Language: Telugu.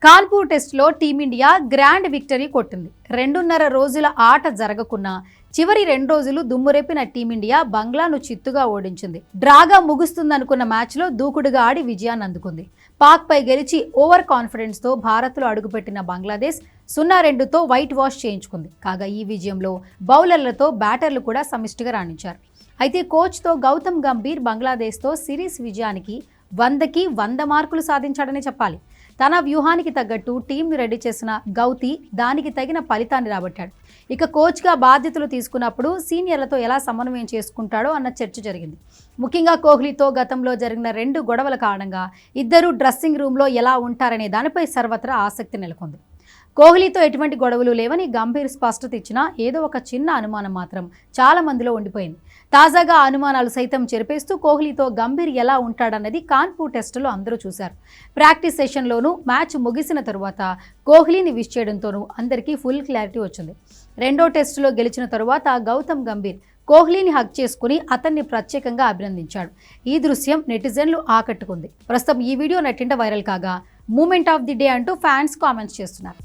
కాన్పూర్ టెస్ట్లో టీమిండియా గ్రాండ్ విక్టరీ కొట్టింది. 2.5 రోజుల ఆట జరగకున్నా చివరి 2 రోజులు దుమ్మురేపిన టీమిండియా బంగ్లాను చిత్తుగా ఓడించింది. డ్రాగా ముగుస్తుందనుకున్న మ్యాచ్లో దూకుడుగా ఆడి విజయాన్ని అందుకుంది. పాక్పై గెలిచి ఓవర్ కాన్ఫిడెన్స్తో భారత్లో అడుగుపెట్టిన బంగ్లాదేశ్ 0-2తో వైట్ వాష్ చేయించుకుంది. కాగా ఈ విజయంలో బౌలర్లతో బ్యాటర్లు కూడా సమిష్టిగా రాణించారు. అయితే కోచ్తో గౌతమ్ గంభీర్ బంగ్లాదేశ్తో సిరీస్ విజయానికి 100కి 100 మార్కులు సాధించాడని చెప్పాలి. తన వ్యూహానికి తగ్గట్టు టీంను రెడీ చేసిన గౌతీ దానికి తగిన ఫలితాన్ని రాబట్టాడు. ఇక కోచ్గా బాధ్యతలు తీసుకున్నప్పుడు సీనియర్లతో ఎలా సమన్వయం చేసుకుంటాడో అన్న చర్చ జరిగింది. ముఖ్యంగా కోహ్లీతో గతంలో జరిగిన 2 గొడవల కారణంగా ఇద్దరు డ్రెస్సింగ్ రూమ్లో ఎలా ఉంటారనే దానిపై సర్వత్రా ఆసక్తి నెలకొంది. కోహ్లీతో ఎటువంటి గొడవలు లేవని గంభీర్ స్పష్టత ఇచ్చినా ఏదో ఒక చిన్న అనుమానం మాత్రం చాలా మందిలో ఉండిపోయింది. తాజాగా అనుమానాలు సైతం చెరిపేస్తూ కోహ్లీతో గంభీర్ ఎలా ఉంటాడన్నది కాన్పూర్ టెస్టులో అందరూ చూశారు. ప్రాక్టీస్ సెషన్లోనూ మ్యాచ్ ముగిసిన తరువాత కోహ్లీని విష్ చేయడంతోనూ అందరికీ ఫుల్ క్లారిటీ వచ్చింది. 2వ టెస్టులో గెలిచిన తరువాత గౌతమ్ గంభీర్ కోహ్లీని హగ్ చేసుకుని అతన్ని ప్రత్యేకంగా అభినందించాడు. ఈ దృశ్యం నెటిజన్లు ఆకట్టుకుంది. ప్రస్తుతం ఈ వీడియో నెట్టింట వైరల్ కాగా మూమెంట్ ఆఫ్ ది డే అంటూ ఫ్యాన్స్ కామెంట్స్ చేస్తున్నారు.